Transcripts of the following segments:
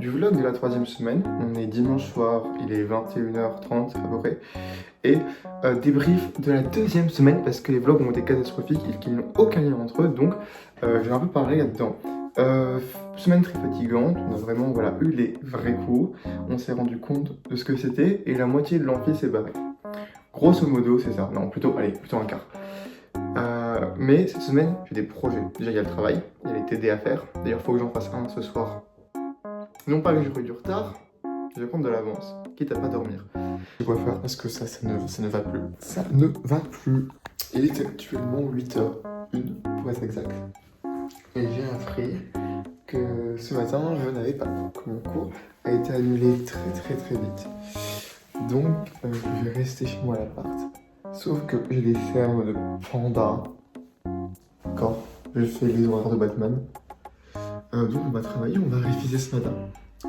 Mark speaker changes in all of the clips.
Speaker 1: du vlog de la 3e semaine. On est dimanche soir, il est 21h30 à peu près. Et débrief de la 2e semaine parce que les vlogs ont été catastrophiques et qu'ils n'ont aucun lien entre eux. Donc je vais un peu parler là-dedans. Semaine très fatigante, on a vraiment eu les vrais cours. On s'est rendu compte de ce que c'était et la moitié de l'amphi s'est barrée. Grosso modo, c'est ça. Non, plutôt un quart. Mais cette semaine, j'ai des projets. Déjà, il y a le travail, il y a les TD à faire. D'ailleurs, il faut que j'en fasse un ce soir. Non pas que j'aurai du retard, je vais prendre de l'avance, quitte à pas dormir. Je vais quoi faire parce que ça ne va plus. Ça ne va plus. Il est actuellement 8h01 pour être exact. Et j'ai appris que ce matin, je n'avais pas, que mon cours a été annulé très vite. Donc, je vais rester chez moi à l'appart. Sauf que j'ai des cernes de panda. D'accord. Je fais les horaires de Batman. Donc on va travailler, on va réviser ce matin.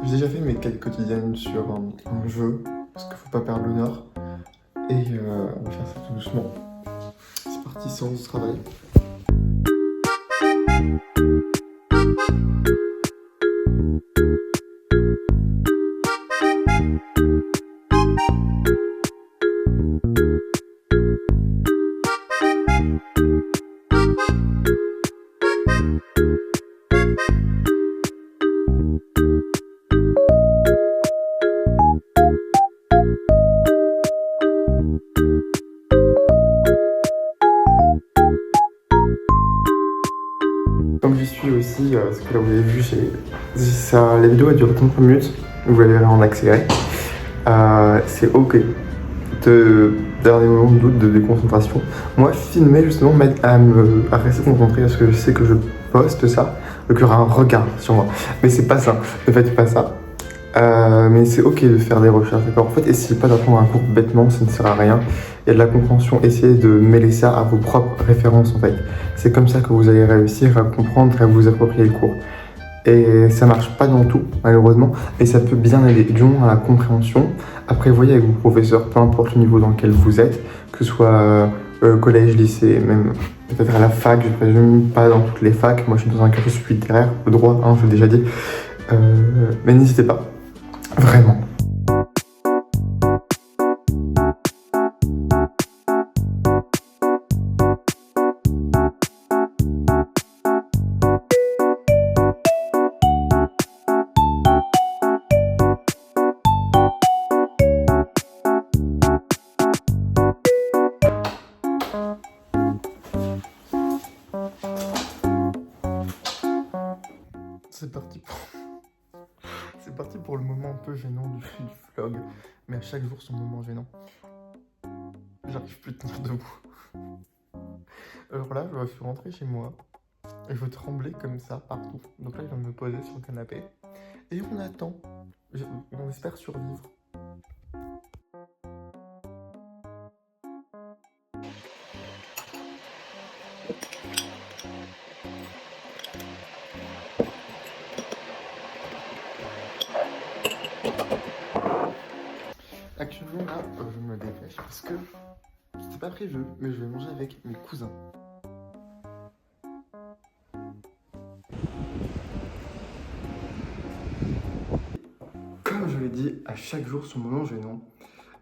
Speaker 1: J'ai déjà fait mes quêtes quotidiennes sur un jeu, parce qu'il faut pas perdre le nord. Et on va faire ça tout doucement. C'est parti, séance de travail. Comme j'y suis aussi, ce que là vous avez vu, la vidéo a duré 33 minutes, vous la verrez en accéléré. C'est ok d'avoir des moments de doute, de déconcentration. Moi, filmer justement m'aide à rester concentré parce que je sais que je poste ça, donc il y aura un regard sur moi. Mais c'est pas ça, ne faites pas ça. Mais c'est ok de faire des recherches, d'accord. En fait, essayez pas d'apprendre un cours bêtement, ça ne sert à rien. Il y a de la compréhension, essayez de mêler ça à vos propres références en fait. C'est comme ça que vous allez réussir à comprendre et à vous approprier le cours. Et ça marche pas dans tout, malheureusement, et ça peut bien aller du moins à la compréhension. Après, voyez avec vos professeurs, peu importe le niveau dans lequel vous êtes, que ce soit collège, lycée, même peut-être à la fac, je ne présume pas dans toutes les facs, moi je suis dans un cursus littéraire, le droit, je l'ai déjà dit. Mais n'hésitez pas, vraiment. C'est parti pour le moment un peu gênant du vlog, mais à chaque jour son moment gênant. J'arrive plus à tenir debout. Alors là, je suis rentré chez moi et je tremblais comme ça partout. Donc là, je viens de me poser sur le canapé et on attend. On espère survivre. Actuellement là, je me dépêche parce que c'était pas prévu, mais je vais manger avec mes cousins. Comme je l'ai dit, à chaque jour son moment gênant,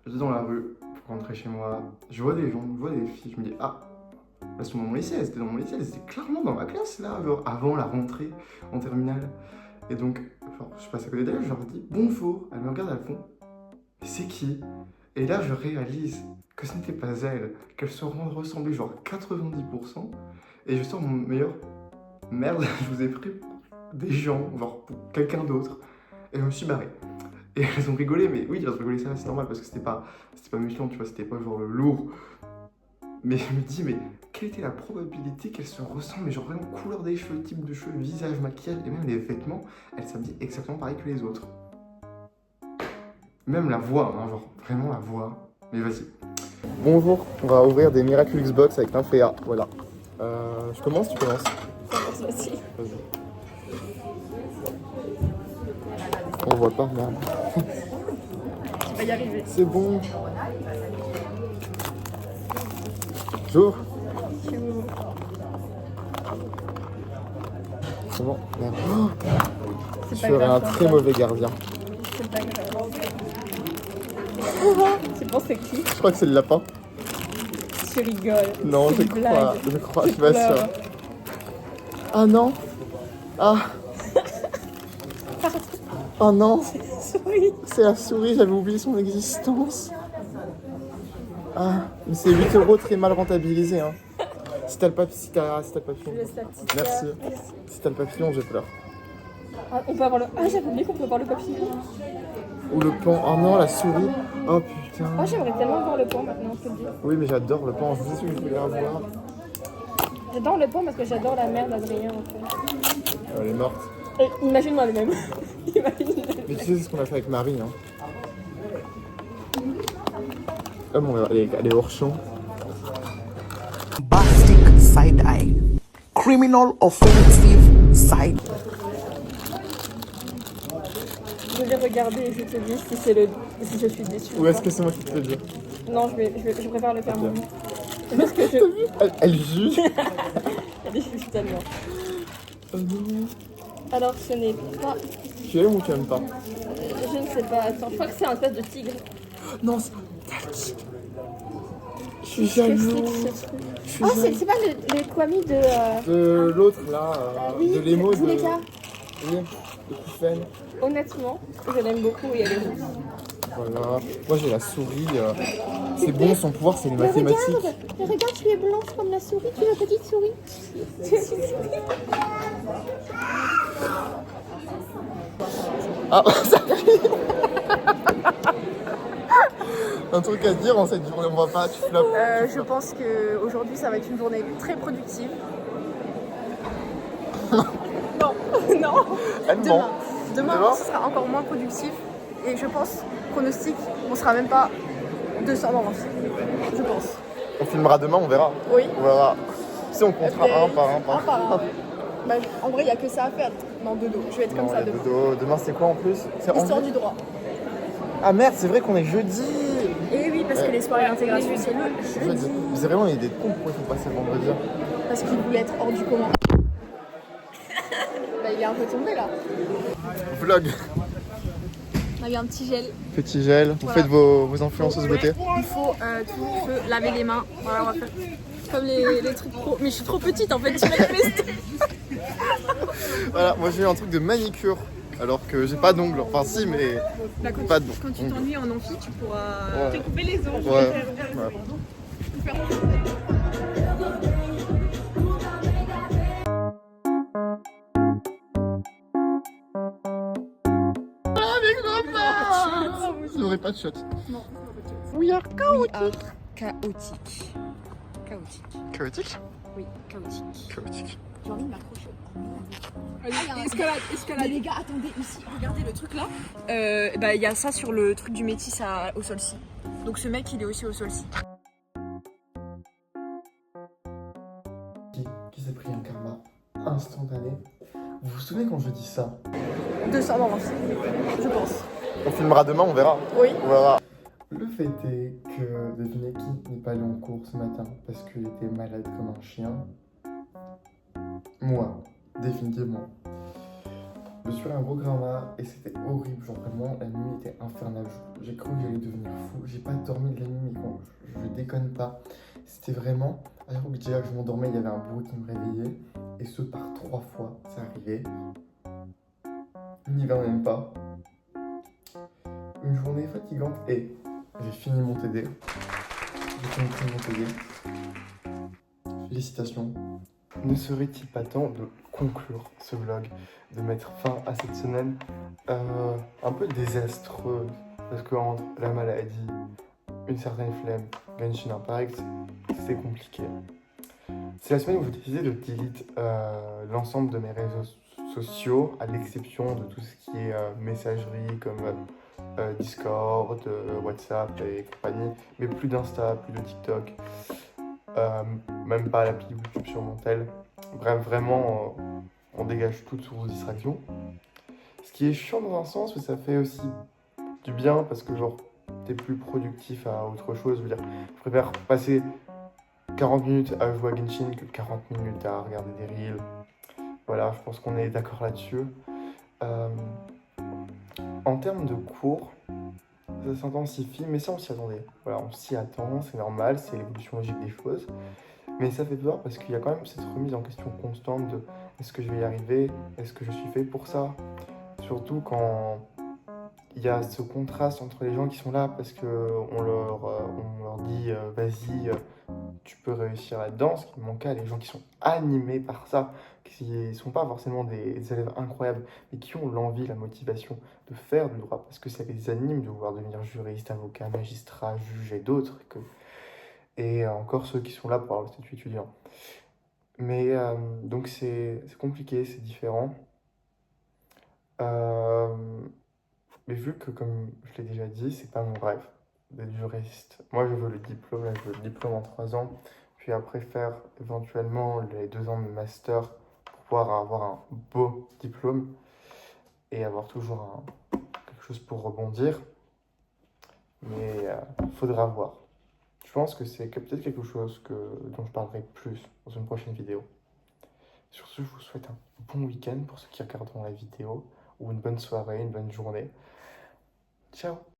Speaker 1: j'étais dans la rue pour rentrer chez moi, je vois des gens, je vois des filles, je me dis ah, là c'est dans mon lycée, elles étaient dans mon lycée, elles étaient clairement dans ma classe là, genre avant la rentrée en terminale. Et donc, genre, je passe à côté d'elles, je leur dis bonjour, elles me regardent, elles font mais c'est qui? Et là je réalise que ce n'était pas elles, qu'elles se ressemblaient genre 90%, et je sors mon meilleur merde, je vous ai pris des gens, genre pour quelqu'un d'autre, et je me suis barré. Et elles ont rigolé, mais oui, elles ont rigolé, ça c'est normal parce que c'était pas méchant, tu vois, c'était pas genre le lourd. Mais je me dis, mais quelle était la probabilité qu'elles se ressemblent, mais genre vraiment couleur des cheveux, type de cheveux, visage, maquillage et même les vêtements, elles s'habillent exactement pareil que les autres. Même la voix, genre vraiment la voix. Mais vas-y. Bonjour, on va ouvrir des Miracle Xbox avec l'Infréa, voilà. Je commence, tu commences?
Speaker 2: Vas-y.
Speaker 1: Vas-y. On voit pas, merde.
Speaker 2: Tu vas y arriver.
Speaker 1: C'est bon. Bonjour. C'est bon, merde. Oh, Je serais un très mauvais gardien.
Speaker 2: C'est pas grave. Tu penses c'est qui?
Speaker 1: Je crois que c'est le lapin.
Speaker 2: Tu rigoles.
Speaker 1: Non,
Speaker 2: C'est
Speaker 1: je
Speaker 2: une
Speaker 1: crois,
Speaker 2: blague.
Speaker 1: je suis pas sûre. Ah non. Ah. Oh non.
Speaker 2: Souris.
Speaker 1: C'est la souris, j'avais oublié son existence. Ah, mais c'est 8 € très mal rentabilisé. Hein. Si t'as le papillon.
Speaker 2: Je laisse la petite
Speaker 1: Merci.
Speaker 2: carte.
Speaker 1: Si t'as le papillon, je pleure.
Speaker 2: Ah, on peut avoir le... Ah, j'avais oublié qu'on peut voir le papillon.
Speaker 1: Ou le pan. Oh non, la souris. Oh putain.
Speaker 2: Oh, j'aimerais tellement voir le pan maintenant, je te le dis.
Speaker 1: Oui, mais j'adore le pan. Je sais ce que je voulais avoir.
Speaker 2: J'adore le pan parce que j'adore la mère d'Adrien en fait.
Speaker 1: Elle est morte.
Speaker 2: Et imagine-moi le même. Imagine-moi.
Speaker 1: Mais tu sais, c'est ce qu'on a fait avec Marie. Hein. Oh bon, elle est hors champ.
Speaker 3: Bombastic side eye, criminal offensive side.
Speaker 2: Je vais regarder et je te dis si c'est le... si je suis déçue.
Speaker 1: Ou est-ce que c'est moi qui te le dis?
Speaker 2: Non, je préfère le faire
Speaker 1: Ok.
Speaker 2: moi. Parce que je...
Speaker 1: Elle juge.
Speaker 2: Elle juge tellement.
Speaker 1: Oh non.
Speaker 2: Alors ce n'est pas...
Speaker 1: Tu aimes ou tu aimes pas?
Speaker 2: Je ne sais pas, attends, je crois que c'est un test de tigre.
Speaker 1: Non, c'est... Je suis jaloux. Je suis
Speaker 2: Ah,
Speaker 1: jaloux.
Speaker 2: c'est pas le Kwami de...
Speaker 1: De l'autre là,
Speaker 2: Oui,
Speaker 1: de l'émo de...
Speaker 2: Zuleka.
Speaker 1: Oui, de Koufen.
Speaker 2: Honnêtement, je l'aime beaucoup et elle est douce.
Speaker 1: Voilà. Moi j'ai la souris. C'est bon, son pouvoir c'est les
Speaker 2: Mais
Speaker 1: mathématiques.
Speaker 2: regarde, tu es blanche comme la souris, tu es la petite souris. Tu es une petite souris.
Speaker 1: Ah, ça Un truc à dire en cette journée, on va pas, tu flappes.
Speaker 2: Je pense qu'aujourd'hui ça va être une journée très productive. Non, non.
Speaker 1: Elle ment.
Speaker 2: Demain, ce sera encore moins productif. Et je pense, pronostic, on sera même pas 200 dans l'ancien. Je pense.
Speaker 1: On filmera demain, on verra.
Speaker 2: Oui.
Speaker 1: On verra. Tu sais, on comptera un par un.
Speaker 2: Un par un. Bah, en vrai, il n'y a que ça à faire. Non, dodo. Je vais être comme
Speaker 1: Non,
Speaker 2: ça
Speaker 1: il y a
Speaker 2: demain.
Speaker 1: dodo. Demain c'est quoi en plus? C'est en
Speaker 2: Histoire
Speaker 1: vrai
Speaker 2: du droit.
Speaker 1: Ah merde, c'est vrai qu'on est jeudi.
Speaker 2: Et oui, parce que les soirées d'intégration, c'est le
Speaker 1: Jeudi. Mais c'est vraiment une idée de con, pourquoi il faut passer le vendredi?
Speaker 2: parce qu'il voulait être hors du commun. Bah, il est un peu tombé là.
Speaker 1: Vlog.
Speaker 2: On a eu un petit gel.
Speaker 1: Petit gel, vous
Speaker 2: Voilà.
Speaker 1: faites vos influenceuses beauté.
Speaker 2: Il faut toujours se laver les mains. Voilà, on va faire comme les trucs pro. Mais je suis trop petite en fait, tu m'as fait.
Speaker 1: Voilà, moi j'ai eu un truc de manicure. Alors que j'ai pas d'ongles, enfin si, mais pas d'ongles.
Speaker 2: Quand tu t'ennuies en amphi, tu pourras
Speaker 1: Ouais.
Speaker 2: couper les ongles.
Speaker 1: Ouais. Je n'aurai pas de shot.
Speaker 2: Non.
Speaker 1: We are
Speaker 2: Chaotique.
Speaker 1: chaotique.
Speaker 2: Oui, chaotique.
Speaker 1: Chaotique.
Speaker 2: J'ai envie de m'accrocher.
Speaker 4: Escalade.
Speaker 2: Mais les gars, attendez, ici.
Speaker 4: Regardez le truc là. Il y a ça sur le truc du métis au sol-ci. Donc ce mec, il est aussi au sol-ci.
Speaker 1: Qui s'est pris un karma instantané. Vous vous souvenez quand je dis ça?
Speaker 2: 200 dans l'ancien. Je pense.
Speaker 1: On filmera demain, on verra.
Speaker 2: Oui.
Speaker 1: On verra. Le fait est que devinez qui n'est pas allé en cours ce matin parce qu'il était malade comme un chien. Moi, définitivement. Je suis allé un gros karma et c'était horrible, genre vraiment la nuit était infernale. J'ai cru que j'allais devenir fou. J'ai pas dormi de la nuit, mais quand je déconne pas. C'était vraiment, à chaque fois que je m'endormais, il y avait un bruit qui me réveillait. Et ce par 3 fois, ça arrivait. L'hiver n'aime pas. Une journée fatigante et j'ai fini mon TD. J'ai compris mon TD. Félicitations. Ne serait-il pas temps de conclure ce vlog, de mettre fin à cette semaine un peu désastreuse, parce que entre la maladie, une certaine flemme, Genshin Impact, c'est compliqué. C'est la semaine où j'ai décidé de delete l'ensemble de mes réseaux sociaux, à l'exception de tout ce qui est messagerie comme Discord, WhatsApp et compagnie, mais plus d'Insta, plus de TikTok, même pas l'appli YouTube sur mon tel. Bref, vraiment, on dégage toutes sources de distraction. Ce qui est chiant dans un sens, mais ça fait aussi du bien parce que genre, t'es plus productif à autre chose. Je veux dire, je préfère passer 40 minutes à jouer à Genshin que 40 minutes à regarder des reels. Voilà, je pense qu'on est d'accord là-dessus. Euh, En termes de cours, ça s'intensifie, mais ça on s'y attendait. Voilà, on s'y attend, c'est normal, c'est l'évolution logique des choses. Mais ça fait peur parce qu'il y a quand même cette remise en question constante de est-ce que je vais y arriver? Est-ce que je suis fait pour ça? Surtout quand il y a ce contraste entre les gens qui sont là parce qu'on on leur dit vas-y, tu peux réussir là-dedans, ce qui est mon cas, les gens qui sont animés par ça, qui ne sont pas forcément des élèves incroyables, mais qui ont l'envie, la motivation de faire du droit, parce que ça les anime de vouloir devenir juriste, avocat, magistrat, juge et d'autres, et encore ceux qui sont là pour avoir le statut étudiant. Mais donc c'est compliqué, c'est différent. Euh, mais vu que, comme je l'ai déjà dit, c'est pas mon rêve d'être juriste. Moi, je veux le diplôme, là, je veux le diplôme en 3 ans, puis après faire éventuellement les 2 ans de master pour pouvoir avoir un beau diplôme et avoir toujours quelque chose pour rebondir. Mais faudra voir. Je pense que c'est peut-être quelque chose dont je parlerai plus dans une prochaine vidéo. Sur ce, je vous souhaite un bon week-end pour ceux qui regarderont la vidéo, ou une bonne soirée, une bonne journée. Ciao!